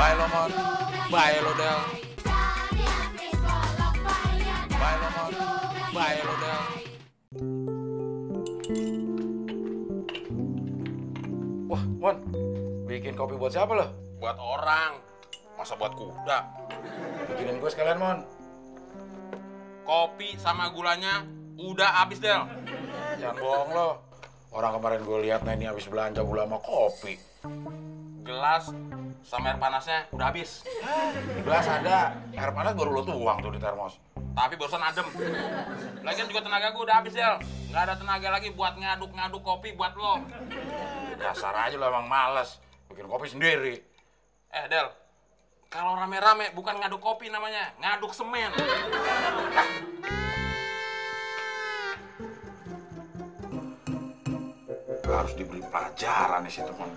Bye lo, Mon. Bye lo, Del. Bye lo, Mon. Bye lo, Del. Wah, Mon. Bikin kopi buat siapa lo? Buat orang. Masa buat kuda? Bikinin gue sekalian, Mon. Kopi sama gulanya udah habis, Del. Jangan bohong lo. Orang kemarin gue lihat ini habis belanja gula sama kopi. Gelas sama air panasnya udah habis. Di gelas ada. Air panas baru lo tuang tuh di termos. Tapi barusan adem. Lagian juga tenaga gue udah habis, Del. Nggak ada tenaga lagi buat ngaduk-ngaduk kopi buat lo. Dasar aja lo emang males. Bikin kopi sendiri. Del. Kalau rame-rame bukan ngaduk kopi namanya. Ngaduk semen. Harus diberi pelajaran nih si temen.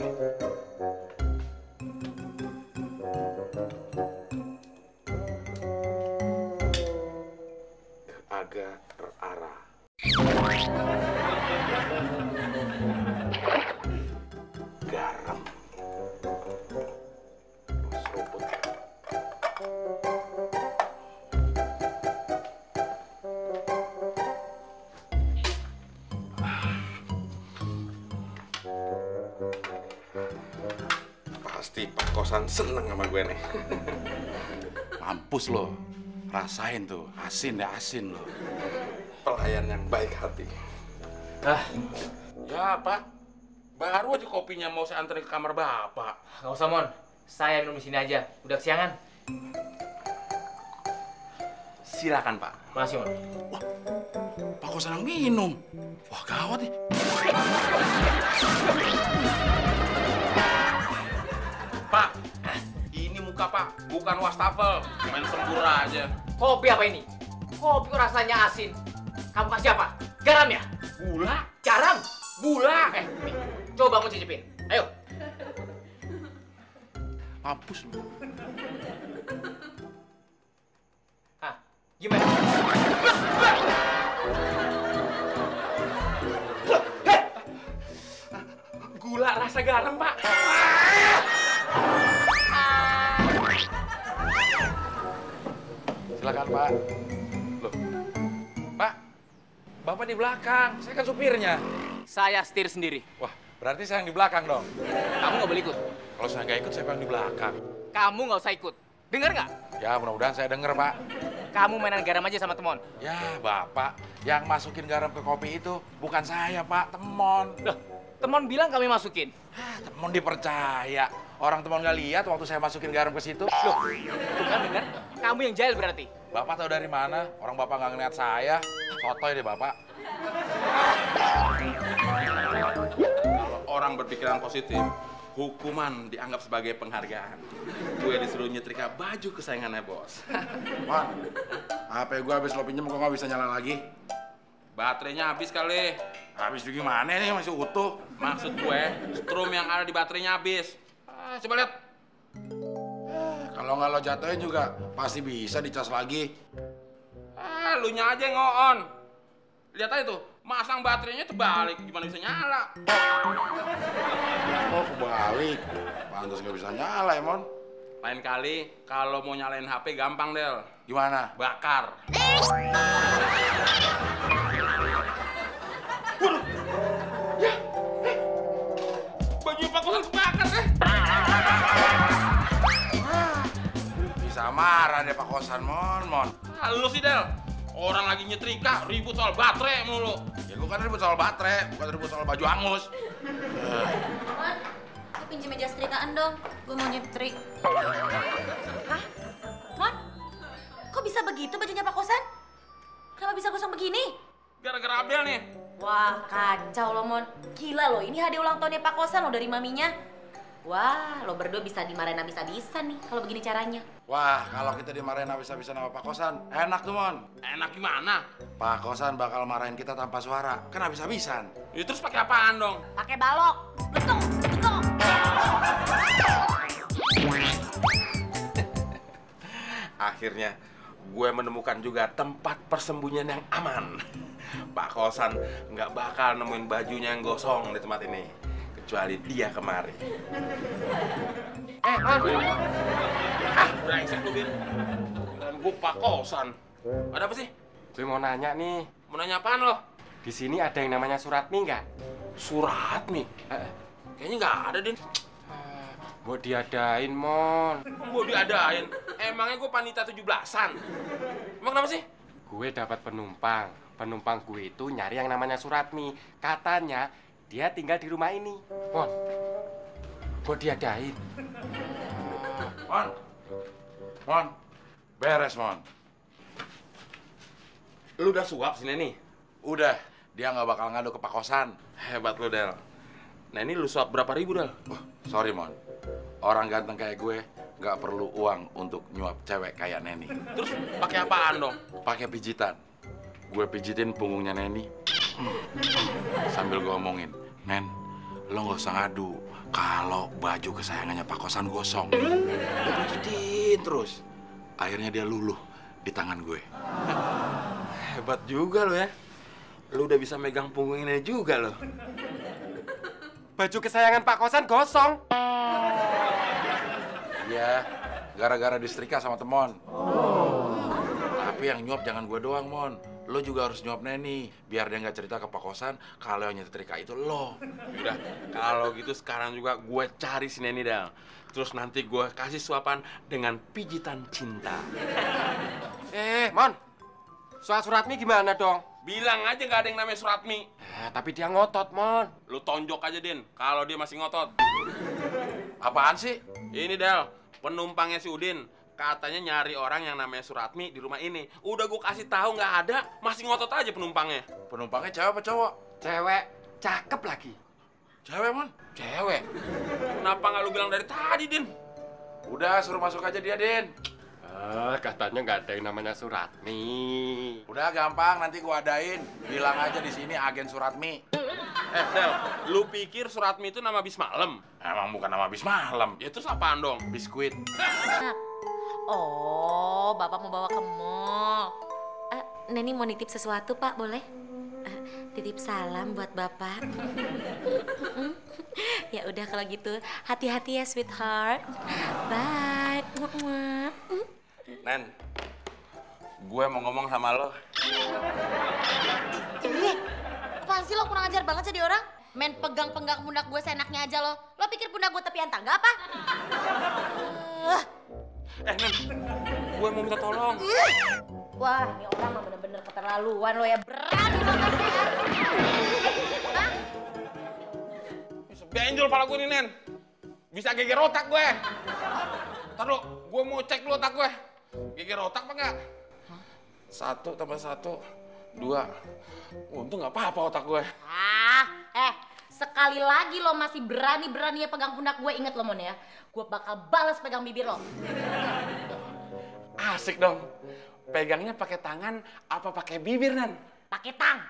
Agak terarah. Garam. Seruput. Pasti Pak Kosan seneng sama gue nih. Mampus lo. Rasain tuh. Asin ya asin lo. Pelayan yang baik hati. Ya, Pak. Baru aja kopinya mau saya anterin ke kamar Bapak. Nggak usah, Mon. Saya minum di sini aja. Udah kesiangan. Silakan, Pak. Makasih, Mon. Wah, Pak Kosan yang minum. Wah, gawat nih. Pak, ini muka Pak, bukan wastafel. Main sempurna aja. Kopi apa ini? Kopi kok rasanya asin. Kamu kasih apa? Garam ya? Gula? Garam? Gula? Nih, coba kamu cicipin. Ayo. Mampus lo. Gimana? Gula rasa garam, Pak. Silakan, Pak. Loh. Pak, Bapak di belakang. Saya kan supirnya. Saya setir sendiri. Wah, berarti saya yang di belakang dong. Kamu nggak boleh ikut. Kalau saya nggak ikut, siapa yang di belakang? Kamu nggak usah ikut. Dengar nggak? Ya, mudah-mudahan saya denger, Pak. Kamu mainan garam aja sama temon. Ya, Bapak. Yang masukin garam ke kopi itu bukan saya, Pak. Temon. Loh, temon bilang kami masukin. Temon dipercaya. Orang temon nggak lihat waktu saya masukin garam ke situ. Loh, tuh kan dengar? Kamu yang jahil berarti. Bapak tahu dari mana? Orang Bapak nggak ngeliat saya. Sotoy deh, Bapak. Kalau orang berpikiran positif, hukuman dianggap sebagai penghargaan. Gue disuruh nyetrika baju kesayangannya, Bos. Wan, HP gue habis lo pinjem kok nggak bisa nyala lagi? Baterainya habis kali. Habis gimana nih, masih utuh. Maksud gue, strum yang ada di baterainya habis. Coba lihat. Kalau nggak lo jatuhin juga pasti bisa dicas lagi. Lu nya aja yang nge-on. Lihat aja tuh, masang baterainya terbalik, gimana bisa nyala? Oh, kebalik. Pantas nggak bisa nyala, Emon. Lain kali, kalau mau nyalain HP gampang, Del. Gimana? Bakar. Waduh! Ya! Baju Pak Kosan kebakar, Bisa marah deh Pak Kosan, Mon. Lu sih, Del. Orang lagi nyetrika, ribut soal baterai mulu. Ya gua kan ribut soal baterai, bukan ribut soal baju angus. Mon, gue pinjem meja setrikaan dong. Gue mau nyetrik. Hah? Mon? Kok bisa begitu bajunya Pak Kosan? Kenapa bisa gosong begini? Gara-gara Abel nih. Wah, kacau lo, Mon. Gila lo, ini hadiah ulang tahunnya Pak Kosan lo dari maminya. Wah, lo berdua bisa dimarahin habis-habisan nih kalau begini caranya. Wah, kalau kita dimarahin habis-habisan sama Pak Kosan, enak tuh, Mon. Enak gimana? Pak Kosan bakal marahin kita tanpa suara, kan habis-habisan. Ya, terus pakai apaan dong? Pakai balok. Betul, betul. Akhirnya gue menemukan juga tempat persembunyian yang aman. Pak Kosan nggak bakal nemuin bajunya yang gosong di tempat ini. kecuali dia kemarin. Brengsek lu, Din. Dan gue Pak Kosan. Ada apa sih? Gue mau nanya nih, Mau nanya apaan lo? di sini ada yang namanya Suratmi nggak? Suratmi? Kayaknya nggak ada, Din. Mau diadain, Mon. Mau diadain? Emangnya gue panitia 17-an? Emang kenapa sih? Gue dapat penumpang. Penumpang gue itu nyari yang namanya Suratmi. Katanya dia tinggal di rumah ini. Mon, gue diadain. Mon, beres, Mon. Lu udah suap sih, Neni? Udah, dia nggak bakal ngadu ke Pak Kosan. Hebat lu, Del. Nah, ini lu suap berapa ribu, Del? Sorry, Mon. Orang ganteng kayak gue nggak perlu uang untuk nyuap cewek kayak Neni. Terus pakai apaan dong? Pakai pijitan. Gue pijitin punggungnya Neni. Sambil gue omongin, Nen, lo nggak usah ngadu kalau baju kesayangannya Pak Kosan gosong. Gue pijitin terus. Akhirnya dia luluh di tangan gue. Hebat juga lo ya. Lu udah bisa megang punggungnya juga lo. Baju kesayangan Pak Kosan gosong. Iya, gara-gara disetrika sama temon. Tapi yang nyuap jangan gue doang, Mon. Lo juga harus nyuap Neni, biar dia nggak cerita ke Pak Kosan kalau yang nyetrika itu lo. Udah, kalau gitu sekarang juga gue cari si Neni, Del. Terus nanti gue kasih suapan dengan pijitan cinta. Mon, soal Suratmi gimana dong? Bilang aja nggak ada yang namanya Suratmi. Tapi dia ngotot, Mon. Lu tonjok aja, Din, kalau dia masih ngotot. Apaan sih? Ini, Del, penumpangnya si Udin. Katanya nyari orang yang namanya Suratmi di rumah ini. Udah gue kasih tahu nggak ada, masih ngotot aja penumpangnya. Penumpangnya cewek apa cowok? Cewek cakep lagi. Cewek, Mon. Cewek? Kenapa nggak lu bilang dari tadi, Din? Udah, suruh masuk aja dia, Din. Katanya nggak ada yang namanya Suratmi. Udah gampang, nanti gua adain. Bilang aja di sini agen Suratmi. Del, lu pikir Suratmi itu nama bis malam? Emang bukan nama bis malam. Ya terus apaan dong? Biskuit. Oh, Bapak mau bawa ke mall. Neni mau nitip sesuatu, Pak, boleh? Titip salam buat Bapak. Ya udah kalau gitu, hati-hati ya, sweetheart. Bye. Nen, gue mau ngomong sama lo. Apaan sih lo, kurang ajar banget jadi orang? Main pegang-pegang pundak gue seenaknya aja lo. Lo pikir pundak gue tepian tangga apa? Nen, gue mau minta tolong. Wah, ini orang mah bener-bener keterlaluan lo ya. Berani banget ya. Hah? Benjol pala gue nih, Nen. Bisa geger otak gue. Ntar lo, gue mau cek lo otak gue. Geger otak apa enggak? 1 tambah 1, 2. Untung nggak apa-apa otak gue. Sekali lagi lo masih berani-beraninya pegang pundak gue, inget lo, Mon ya. Gue bakal balas pegang bibir lo. Asik dong. Pegangnya pakai tangan apa pakai bibir, Nen? Pakai tang.